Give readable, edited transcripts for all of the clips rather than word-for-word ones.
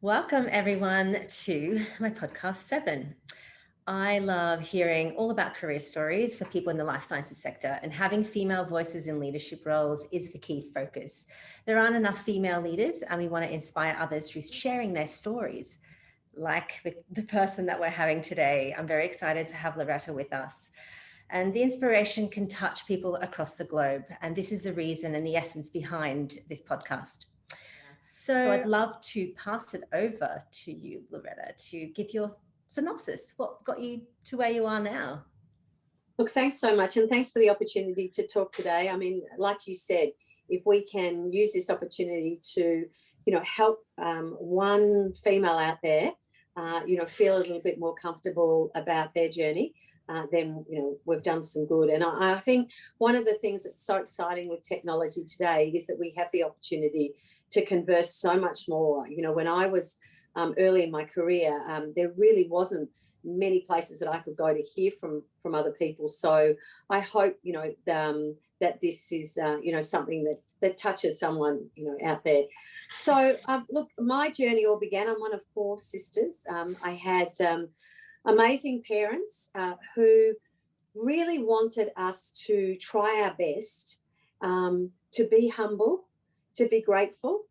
Welcome, everyone, to my podcast 7. I love hearing all about career stories for people in the life sciences sector, and having female voices in leadership roles is the key focus. There aren't enough female leaders, and we want to inspire others through sharing their stories. Like the person that we're having today, I'm very excited to have Loretta with us. And the inspiration can touch people across the globe. And this is the reason and the essence behind this podcast. So I'd love to pass it over to you, Loretta, to give your synopsis. What got you to where you are now? Look, thanks so much. And thanks for the opportunity to talk today. I mean, like you said, if we can use this opportunity to, help one female out there, feel a little bit more comfortable about their journey, then, we've done some good. And I think one of the things that's so exciting with technology today is that we have the opportunity to converse so much more. When I was early in my career, there really wasn't many places that I could go to hear from other people. So I hope, that this is, something that touches someone, out there. So look, my journey all began. I'm one of 4 sisters. I had amazing parents who really wanted us to try our best, to be humble, to be grateful,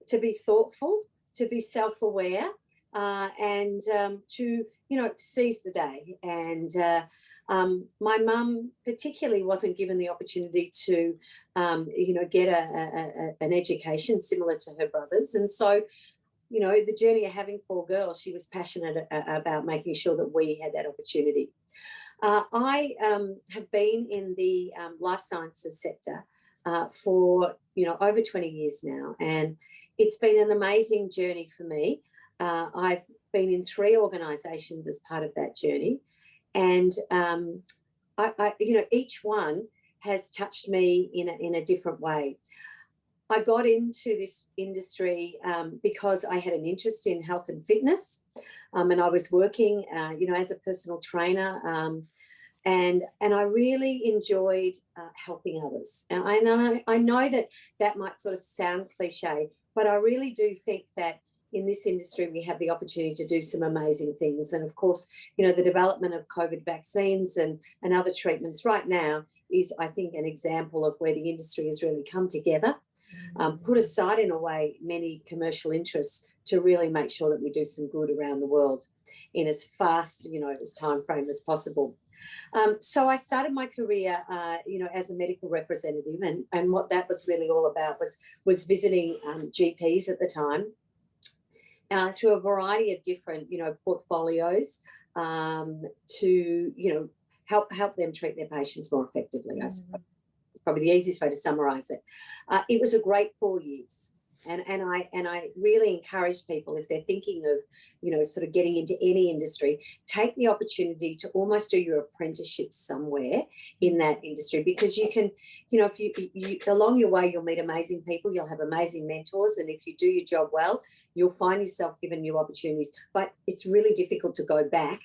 to be thoughtful, to be self-aware, and to, seize the day. And my mum particularly wasn't given the opportunity to, get an education similar to her brothers. And so, the journey of having 4 girls, she was passionate about making sure that we had that opportunity. I have been in the life sciences sector for, over 20 years now, and it's been an amazing journey for me. I've been in 3 organisations as part of that journey, and each one has touched me in a different way. I got into this industry because I had an interest in health and fitness, and I was working, as a personal trainer, and I really enjoyed helping others. And I know that might sort of sound cliche, but I really do think that in this industry we have the opportunity to do some amazing things. And of course, the development of COVID vaccines and other treatments right now is, I think, an example of where the industry has really come together, put aside in a way many commercial interests to really make sure that we do some good around the world in as fast, as time frame as possible. So I started my career, as a medical representative, and what that was really all about was visiting GPs at the time through a variety of different, portfolios to, help them treat their patients more effectively. I suppose it's probably the easiest way to summarise it. It was a great 4 years. And I really encourage people, if they're thinking of, sort of getting into any industry, take the opportunity to almost do your apprenticeship somewhere in that industry, because you can, if you along your way, you'll meet amazing people, you'll have amazing mentors, and if you do your job well, you'll find yourself given new opportunities. But it's really difficult to go back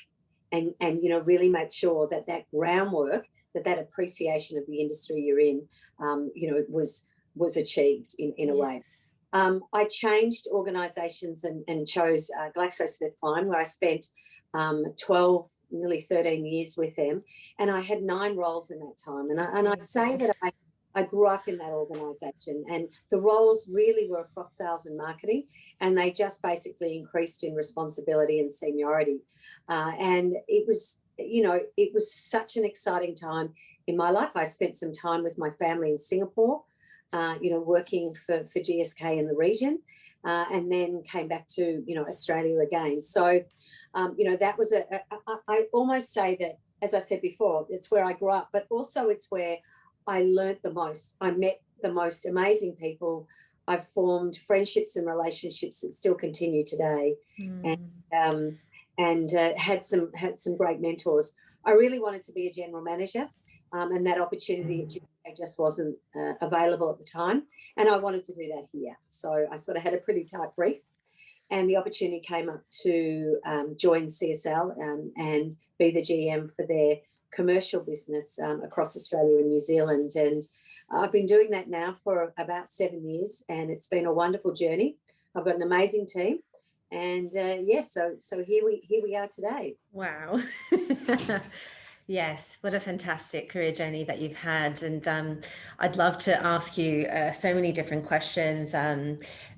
and really make sure that groundwork, that appreciation of the industry you're in, was achieved in a way. I changed organisations and chose GlaxoSmithKline, where I spent 12, nearly 13 years with them, and I had 9 roles in that time. And I say that I grew up in that organisation, and the roles really were across sales and marketing, and they just basically increased in responsibility and seniority. And it was, it was such an exciting time in my life. I spent some time with my family in Singapore, working for GSK in the region, and then came back to, Australia again. So, that was I almost say that, as I said before, it's where I grew up, but also it's where I learnt the most. I met the most amazing people. I've formed friendships and relationships that still continue today, and had some great mentors. I really wanted to be a general manager, and that opportunity at GSK just wasn't available at the time, and I wanted to do that here. So I sort of had a pretty tight brief, and the opportunity came up to join CSL and be the GM for their commercial business across Australia and New Zealand. And I've been doing that now for about 7 years, and it's been a wonderful journey. I've got an amazing team, And yes, so here we are today. Wow. Yes, what a fantastic career journey that you've had. And I'd love to ask you so many different questions,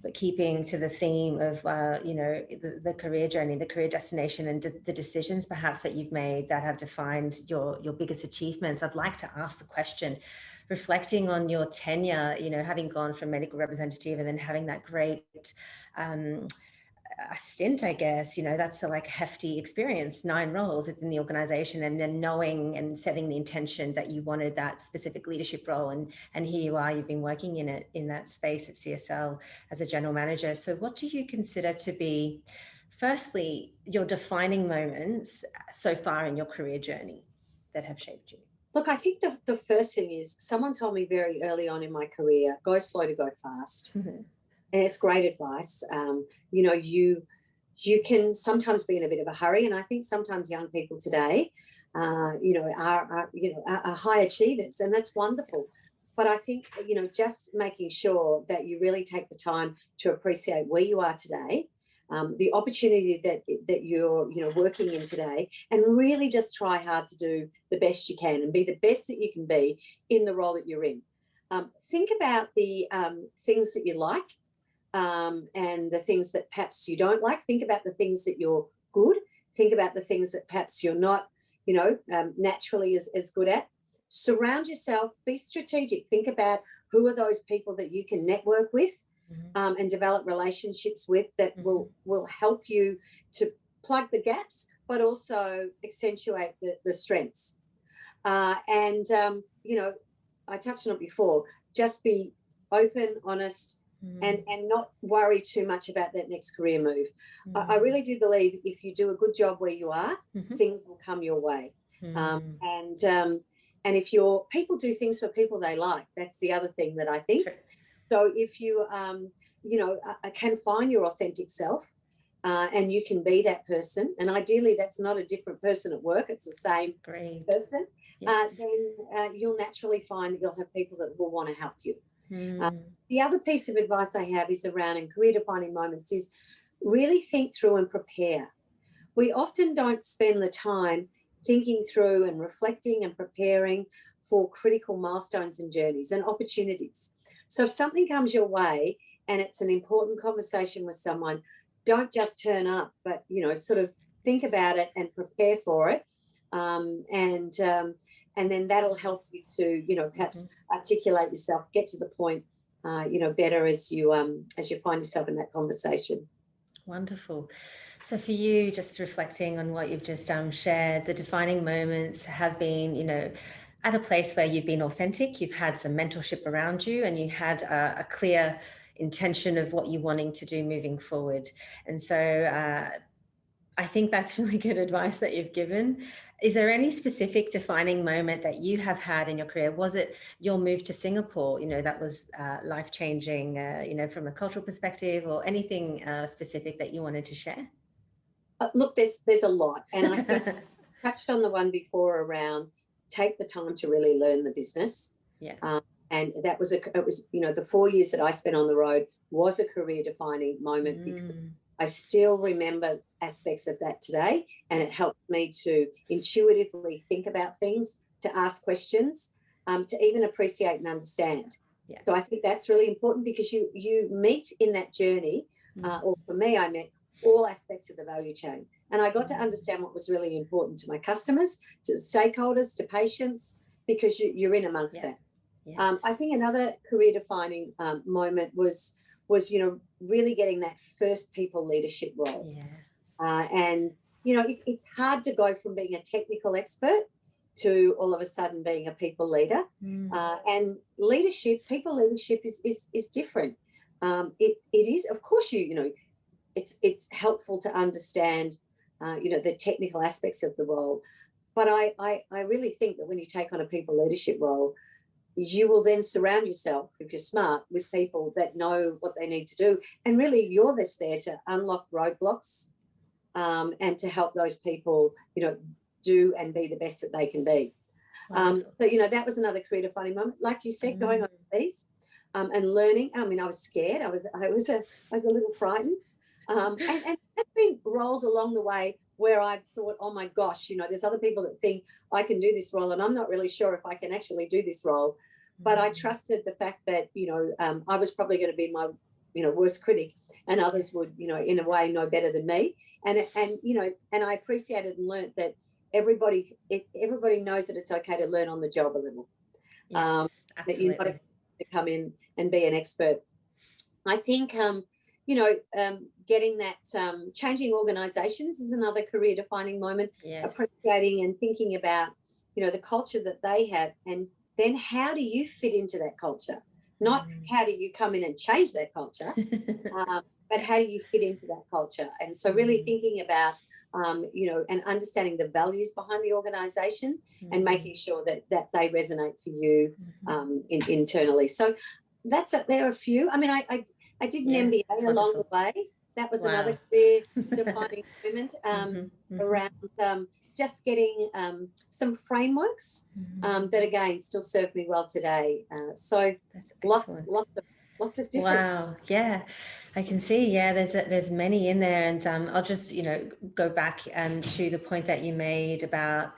but keeping to the theme of, the career journey, the career destination, and the decisions perhaps that you've made that have defined your biggest achievements. I'd like to ask the question, reflecting on your tenure, having gone from medical representative and then having that great a stint, I guess, that's a like hefty experience, 9 roles within the organization, and then knowing and setting the intention that you wanted that specific leadership role. And here you are, you've been working in that space at CSL as a general manager. So what do you consider to be, firstly, your defining moments so far in your career journey that have shaped you? Look, I think the first thing is someone told me very early on in my career, go slow to go fast. And it's great advice. You can sometimes be in a bit of a hurry, and I think sometimes young people today, are high achievers, and that's wonderful. But I think just making sure that you really take the time to appreciate where you are today, the opportunity that you're working in today, and really just try hard to do the best you can and be the best that you can be in the role that you're in. Think about the things that you like. And the things that perhaps you don't like. Think about the things that you're good. Think about the things that perhaps you're not, naturally as good at. Surround yourself. Be strategic. Think about who are those people that you can network with, and develop relationships with that will help you to plug the gaps, but also accentuate the strengths. I touched on it before. Just be open, honest, and not worry too much about that next career move. I really do believe if you do a good job where you are, things will come your way. And if your people do things for people they like, that's the other thing that I think. Sure. So if you can find your authentic self, and you can be that person, and ideally that's not a different person at work, it's the same person. Yes. Then you'll naturally find that you'll have people that will want to help you. The other piece of advice I have is around in career defining moments is really think through and prepare. We often don't spend the time thinking through and reflecting and preparing for critical milestones and journeys and opportunities. So if something comes your way and it's an important conversation with someone, don't just turn up, but sort of think about it and prepare for it. And then that'll help you to, perhaps articulate yourself, get to the point, better as you find yourself in that conversation. Wonderful. So for you, just reflecting on what you've just shared, the defining moments have been, at a place where you've been authentic, you've had some mentorship around you, and you had a clear intention of what you're wanting to do moving forward. And so I think that's really good advice that you've given. Is there any specific defining moment that you have had in your career? Was it your move to Singapore? that was life-changing, from a cultural perspective, or anything specific that you wanted to share? Look, there's a lot. And I think I touched on the one before around take the time to really learn the business. Yeah. And it was the 4 years that I spent on the road was a career defining moment because I still remember aspects of that today, and it helped me to intuitively think about things, to ask questions, to even appreciate and understand. Yeah. So I think that's really important because you meet in that journey, or for me, I met all aspects of the value chain, and I got to understand what was really important to my customers, to the stakeholders, to patients, because you're in amongst that. Yes. I think another career defining moment was really getting that first people leadership role. Yeah. And it's hard to go from being a technical expert to all of a sudden being a people leader. And people leadership is different. It is, of course, it's helpful to understand the technical aspects of the role, but I really think that when you take on a people leadership role, you will then surround yourself, if you're smart, with people that know what they need to do. And really, you're just there to unlock roadblocks, and to help those people, do and be the best that they can be. So, that was another career defining moment. Like you said, going overseas, and learning. I mean, I was scared. I was a little frightened. And there's been roles along the way where I've thought, oh my gosh, there's other people that think I can do this role, and I'm not really sure if I can actually do this role. But I trusted the fact that, I was probably going to be my, worst critic, and others would, in a way know better than me. And I appreciated and learnt that everybody knows that it's okay to learn on the job a little. Yes, that you're not absolutely. to come in and be an expert. I think, getting that, changing organisations is another career defining moment. Yes. Appreciating and thinking about, the culture that they have, and then how do you fit into that culture? Not how do you come in and change that culture, but how do you fit into that culture? And so really thinking about, and understanding the values behind the organisation and making sure that they resonate for you internally. So there are a few. I mean, I did an MBA along the way. That was another career defining moment around just getting some frameworks that again still serve me well today. So lots of different. Wow. Yeah, I can see. Yeah, there's many in there, and I'll just go back to the point that you made about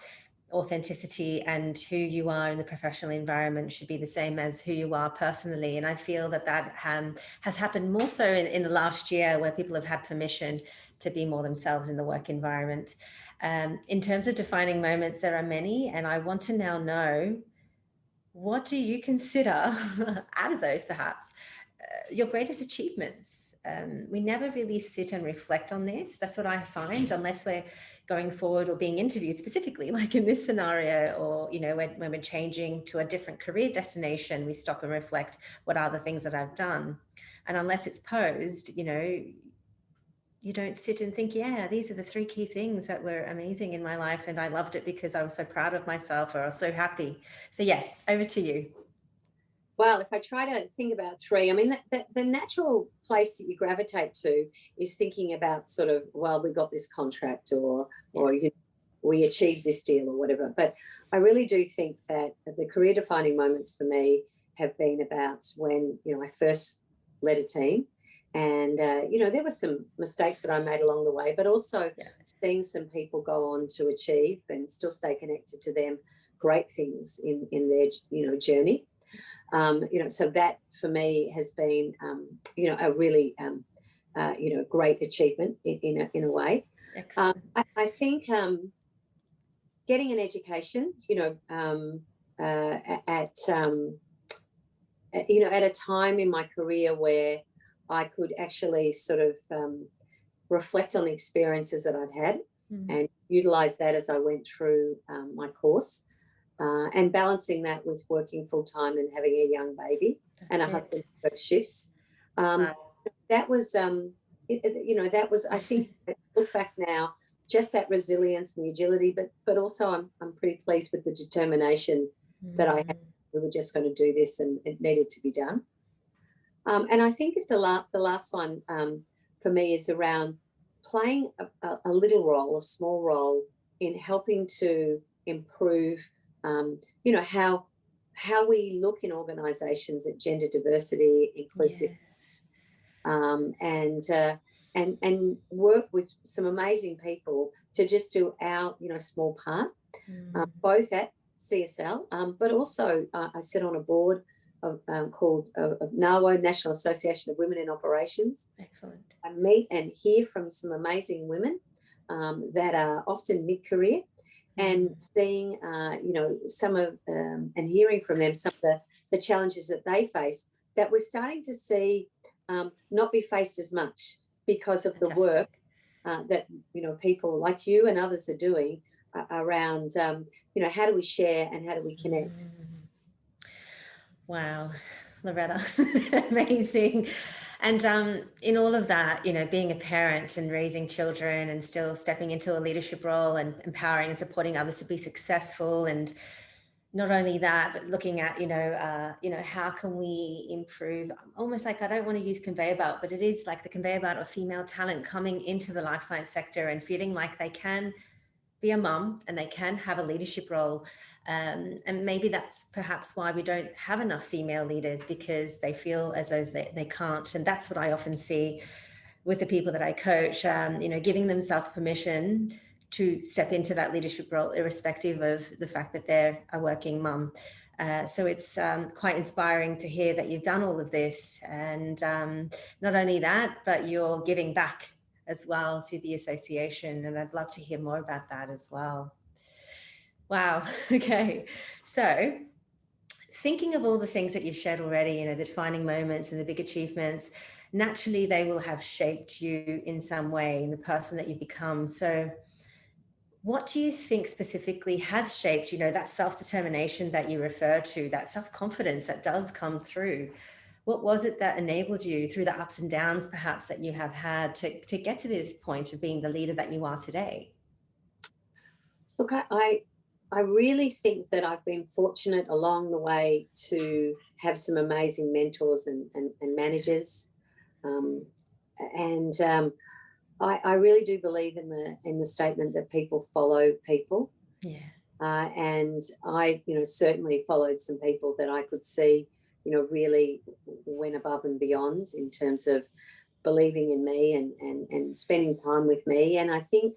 authenticity, and who you are in the professional environment should be the same as who you are personally. And I feel that has happened more so in the last year, where people have had permission to be more themselves in the work environment. In terms of defining moments, there are many, and I want to now know, what do you consider out of those perhaps your greatest achievements? We never really sit and reflect on this. That's what I find, unless we're going forward or being interviewed specifically, like in this scenario, or, when we're changing to a different career destination, we stop and reflect, what are the things that I've done? And unless it's posed, you don't sit and think, yeah, these are the 3 key things that were amazing in my life, and I loved it because I was so proud of myself, or I was so happy. So yeah, over to you. Well, if I try to think about 3, I mean, the natural place that you gravitate to is thinking about sort of, well, we got this contract, or we achieved this deal, or whatever. But I really do think that the career defining moments for me have been about when, I first led a team. And, there were some mistakes that I made along the way, but also seeing some people go on to achieve and still stay connected to them great things in their, journey. So that for me has been, a really, great achievement in a way. I think getting an education, at a time in my career where I could actually sort of reflect on the experiences that I'd had and utilise that as I went through my course, and balancing that with working full time and having a young baby and a husband who works shifts. That was, that was, I think, look back now, just that resilience and the agility, but also I'm pretty pleased with the determination that I had. We were just going to do this, and it needed to be done. And I think if the last one for me is around playing a little role, a small role in helping to improve, how we look in organisations at gender diversity, inclusive, and work with some amazing people to just do our, small part, both at CSL, but also I sit on a board called NAWO, National Association of Women in Operations. Excellent. I meet and hear from some amazing women that are often mid-career, and seeing, some of, and hearing from them some of the challenges that they face, that we're starting to see not be faced as much because of the work that, people like you and others are doing around, how do we share and how do we connect? Wow, Loretta, amazing. And in all of that, being a parent and raising children and still stepping into a leadership role and empowering and supporting others to be successful, and not only that, but looking at, how can we improve? Almost like, I don't want to use conveyor belt, but it is like the conveyor belt of female talent coming into the life science sector and feeling like they can be a mum and they can have a leadership role. And maybe that's perhaps why we don't have enough female leaders, because they feel as though they can't. And that's what I often see with the people that I coach, giving themselves permission to step into that leadership role, irrespective of the fact that they're a working mum. So it's quite inspiring to hear that you've done all of this, and not only that, but you're giving back as well through the association. And I'd love to hear more about that as well. Wow. Okay. So thinking of all the things that you've shared already, the defining moments and the big achievements, naturally they will have shaped you in some way in the person that you've become. So what do you think specifically has shaped, that self-determination that you refer to, that self-confidence that does come through? What was it that enabled you through the ups and downs, perhaps, that you have had to get to this point of being the leader that you are today? Look, I really think that I've been fortunate along the way to have some amazing mentors and managers. I really do believe in the statement that people follow people. Yeah. And I, certainly followed some people that I could see, really went above and beyond in terms of believing in me and spending time with me. And I think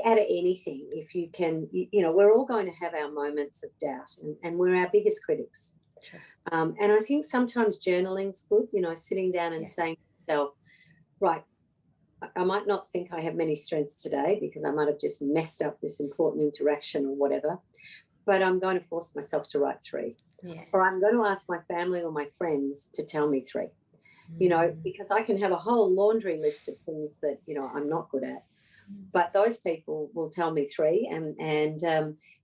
out of anything, if you can, we're all going to have our moments of doubt, and we're our biggest critics. Sure. And I think sometimes journaling's good, sitting down and saying to yourself, right, I might not think I have many strengths today because I might have just messed up this important interaction or whatever, but I'm going to force myself to write 3. Yeah. Or I'm going to ask my family or my friends to tell me 3, because I can have a whole laundry list of things that, I'm not good at. But those people will tell me 3, and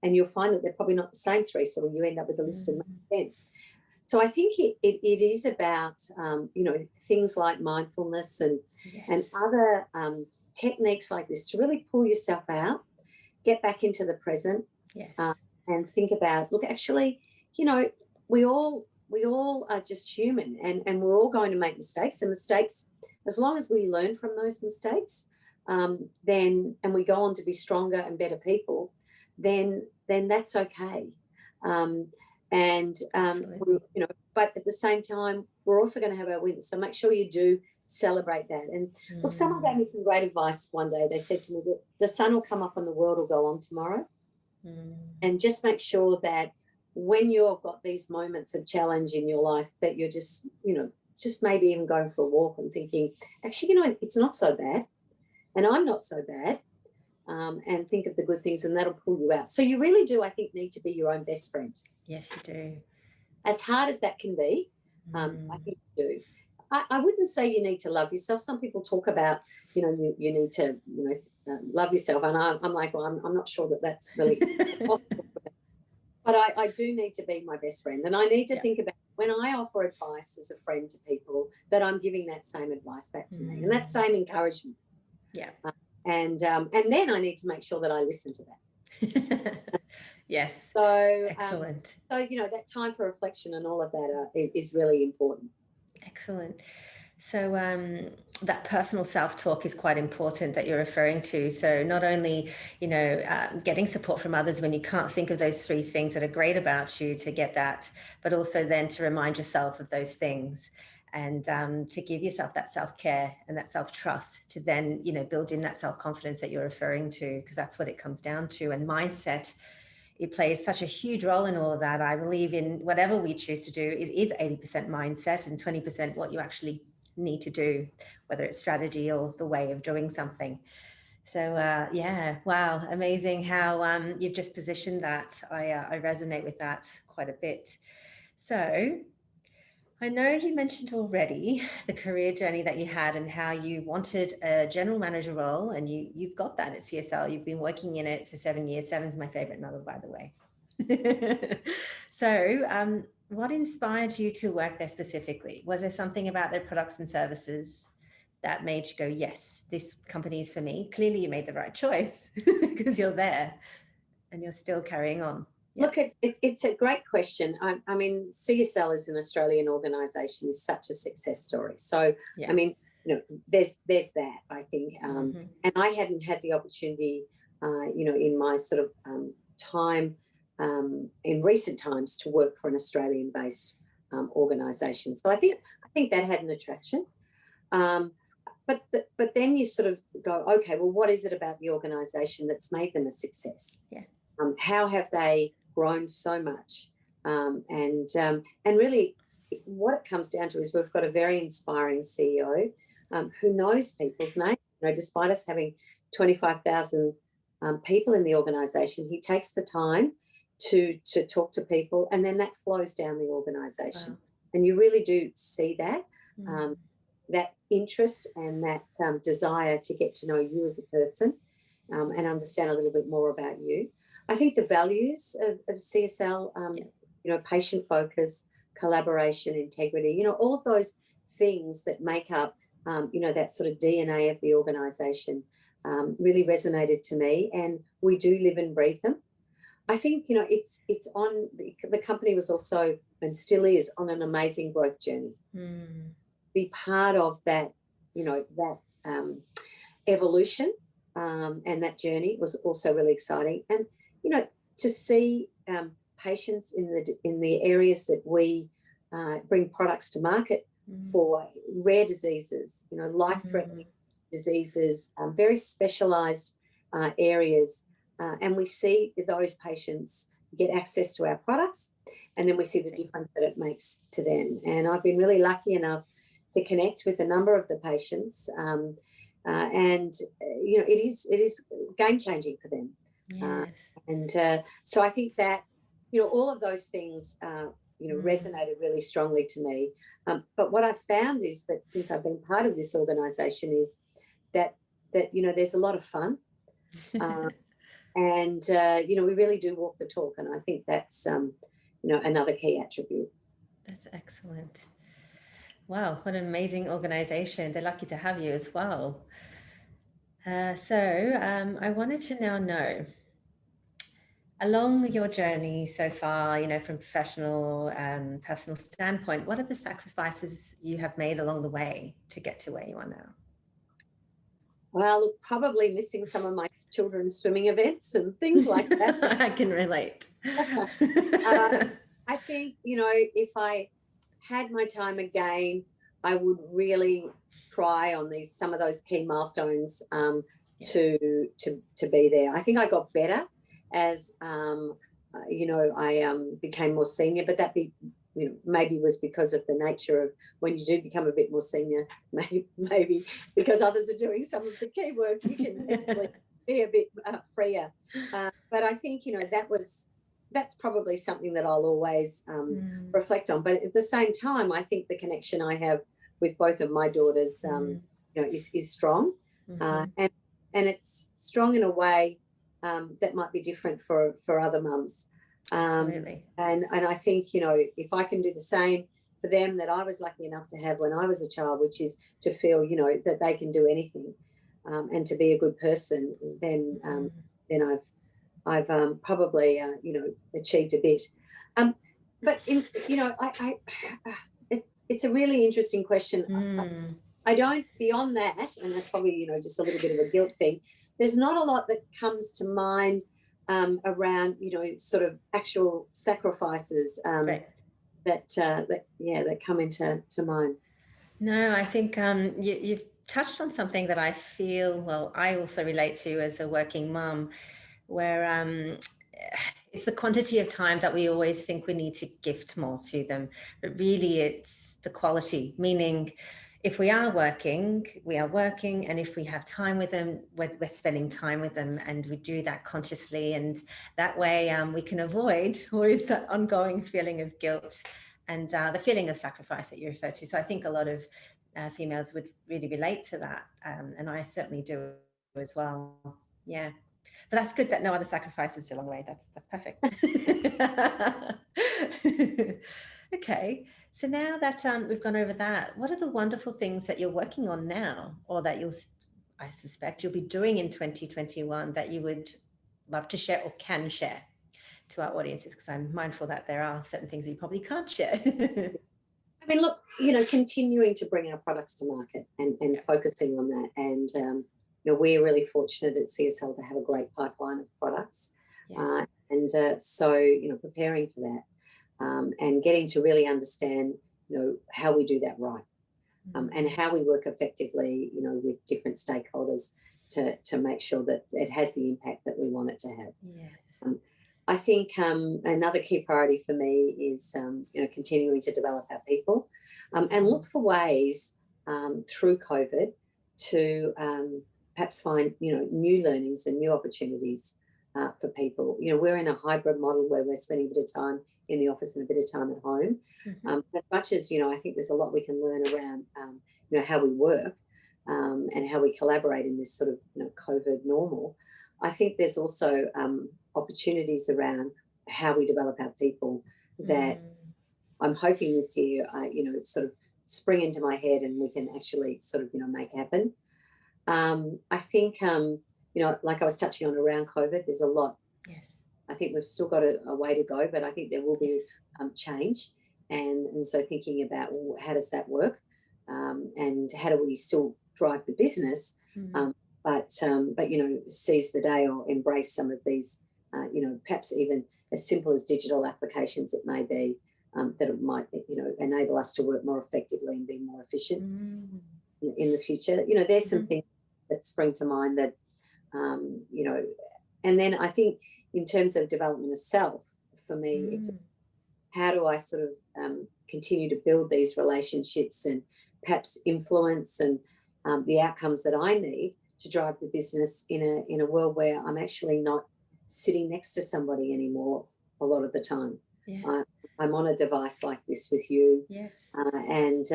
you'll find that they're probably not the same 3. So you end up with a list of 10. So I think it is about, things like mindfulness and other techniques like this to really pull yourself out, get back into the present, and think about, look, actually, we all are just human, and we're all going to make mistakes. And mistakes, as long as we learn from those mistakes, then we go on to be stronger and better people, then that's okay. But at the same time, we're also going to have our wins. So make sure you do celebrate that. And look, someone gave me some great advice one day. They said to me that the sun will come up and the world will go on tomorrow. And just make sure that when you've got these moments of challenge in your life, that you're just maybe even going for a walk and thinking, actually, it's not so bad. And I'm not so bad. And think of the good things, and that'll pull you out. So you really do, I think, need to be your own best friend. Yes, you do. As hard as that can be, I think you do. I wouldn't say you need to love yourself. Some people talk about, you need to, love yourself. And I'm like, well, I'm not sure that that's really possible. But I do need to be my best friend. And I need to think about, when I offer advice as a friend to people, that I'm giving that same advice back to me and that same encouragement. Yeah. And then I need to make sure that I listen to that. Yes. So excellent. So that time for reflection and all of that is really important. Excellent. So that personal self-talk is quite important that you're referring to. So not only, getting support from others when you can't think of those 3 things that are great about you to get that, but also then to remind yourself of those things, and to give yourself that self-care and that self-trust to then, build in that self-confidence that you're referring to, because that's what it comes down to. And mindset, it plays such a huge role in all of that. I believe in whatever we choose to do, it is 80% mindset and 20% what you actually need to do, whether it's strategy or the way of doing something. So wow, amazing how you've just positioned that. I resonate with that quite a bit. So I know you mentioned already the career journey that you had and how you wanted a general manager role, and you've got that at CSL. You've been working in it for 7 years. 7's my favorite number, by the way. So what inspired you to work there specifically? Was there something about their products and services that made you go, yes, this company is for me? Clearly you made the right choice because you're there and you're still carrying on. Look, it's a great question. I mean, CSL as an Australian organisation is such a success story. So, I mean, there's that, I think. And I hadn't had the opportunity, in my sort of time, in recent times, to work for an Australian-based organisation. So I think that had an attraction. but then you sort of go, okay, well, what is it about the organisation that's made them a success? Yeah. How have they grown so much? And really, what it comes down to is we've got a very inspiring CEO who knows people's names. Despite us having 25,000 people in the organisation, he takes the time to talk to people, and then that flows down the organisation. Wow. And you really do see that. That interest and that desire to get to know you as a person and understand a little bit more about you. I think the values of CSL, patient focus, collaboration, integrity, all of those things that make up, that sort of DNA of the organisation really resonated to me, and we do live and breathe them. I think, it's on, the company was also and still is on an amazing growth journey. Be part of that, evolution and that journey was also really exciting. And, to see patients in the areas that we bring products to market for rare diseases, life-threatening diseases, very specialised areas, and we see those patients get access to our products, and then we see the difference that it makes to them. And I've been really lucky enough to connect with a number of the patients, and it is game changing for them. Yes. So I think that all of those things resonated really strongly to me. But what I've found is that since I've been part of this organisation is that there's a lot of fun, and we really do walk the talk, and I think that's another key attribute. That's excellent. Wow, what an amazing organisation. They're lucky to have you as well. So I wanted to now know, along your journey so far, from professional and personal standpoint, what are the sacrifices you have made along the way to get to where you are now? Well, look, probably missing some of my children's swimming events and things like that. I can relate. I think, if I had my time again, I would really try on some of those key milestones to be there. I think I got better as I became more senior, but that maybe was because of the nature of when you do become a bit more senior, maybe because others are doing some of the key work, you can actually be a bit freer. But I think that's probably something that I'll always reflect on. But at the same time, I think the connection I have with both of my daughters, is strong, and it's strong in a way that might be different for other mums. Absolutely. And I think, if I can do the same for them that I was lucky enough to have when I was a child, which is to feel, that they can do anything and to be a good person, then I've probably, achieved a bit. But it's a really interesting question. I don't, beyond that, and that's probably, just a little bit of a guilt thing, there's not a lot that comes to mind around, sort of actual sacrifices that come into mind. No, I think you've touched on something that I feel, I also relate to as a working mum, where it's the quantity of time that we always think we need to gift more to them, but really it's the quality, meaning if we are working, and if we have time with them, we're spending time with them, and we do that consciously, and that way we can avoid always that ongoing feeling of guilt and the feeling of sacrifice that you refer to. So I think a lot of females would really relate to that, and I certainly do as well. Yeah. But that's good that no other sacrifices along the way. That's perfect. Okay. So now that we've gone over that, what are the wonderful things that you're working on now, or that I suspect you'll be doing in 2021 that you would love to share or can share to our audiences? Because I'm mindful that there are certain things that you probably can't share. I mean, look, continuing to bring our products to market and focusing on that. And, we're really fortunate at CSL to have a great pipeline of products. Yes. So, preparing for that and getting to really understand, how we do that right. and how we work effectively, with different stakeholders to make sure that it has the impact that we want it to have. Yes. I think another key priority for me is, continuing to develop our people, and look for ways through COVID to perhaps find, new learnings and new opportunities for people. We're in a hybrid model where we're spending a bit of time in the office and a bit of time at home. As much as, I think there's a lot we can learn around, how we work and how we collaborate in this sort of, COVID normal. I think there's also opportunities around how we develop our people that I'm hoping this year, sort of spring into my head and we can actually sort of, make happen. I think, like I was touching on around COVID, there's a lot. Yes. I think we've still got a way to go, but I think there will be change. And so thinking about, well, how does that work? And how do we still drive the business, but seize the day or embrace some of these, perhaps even as simple as digital applications it may be, that it might, enable us to work more effectively and be more efficient in the future. There's some things that spring to mind that, and then I think in terms of development of self, for me, it's how do I sort of continue to build these relationships and perhaps influence and the outcomes that I need to drive the business in a world where I'm actually not sitting next to somebody anymore a lot of the time. Yeah. I'm on a device like this with you. Yes. And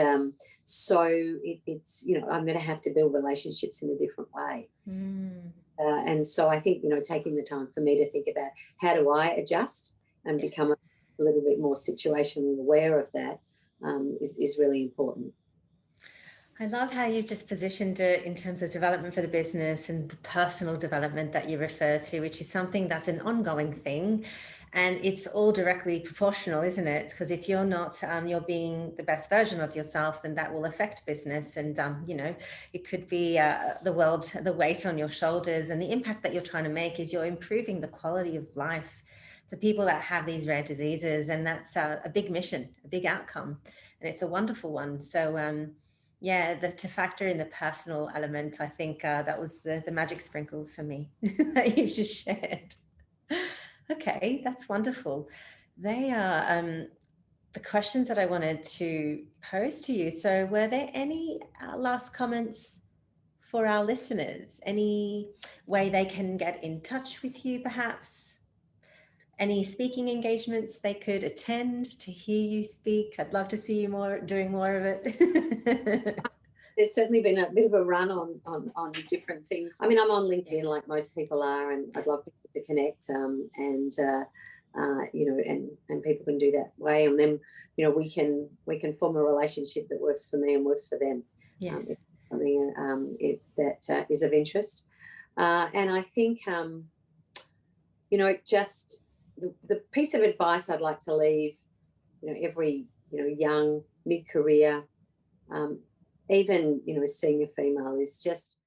so it's, I'm going to have to build relationships in a different way. And so I think, taking the time for me to think about how do I adjust and become a little bit more situationally aware of that is really important. I love how you've just positioned it in terms of development for the business and the personal development that you refer to, which is something that's an ongoing thing. And it's all directly proportional, isn't it? Because if you're not, you're being the best version of yourself, then that will affect business. And, it could be the weight on your shoulders, and the impact that you're trying to make is you're improving the quality of life for people that have these rare diseases. And that's a big mission, a big outcome. And it's a wonderful one. So, to factor in the personal element, I think that was the magic sprinkles for me that you've just shared. Okay, that's wonderful. They are the questions that I wanted to pose to you. So were there any last comments for our listeners? Any way they can get in touch with you, perhaps? Any speaking engagements they could attend to hear you speak? I'd love to see you doing more of it. There's certainly been a bit of a run on different things. I mean, I'm on LinkedIn like most people are, and I'd love people to connect, and people can do that way, and then we can form a relationship that works for me and works for them. Yes. It's something that is of interest, and I think just the piece of advice I'd like to leave, every young mid-career, even a senior female, is just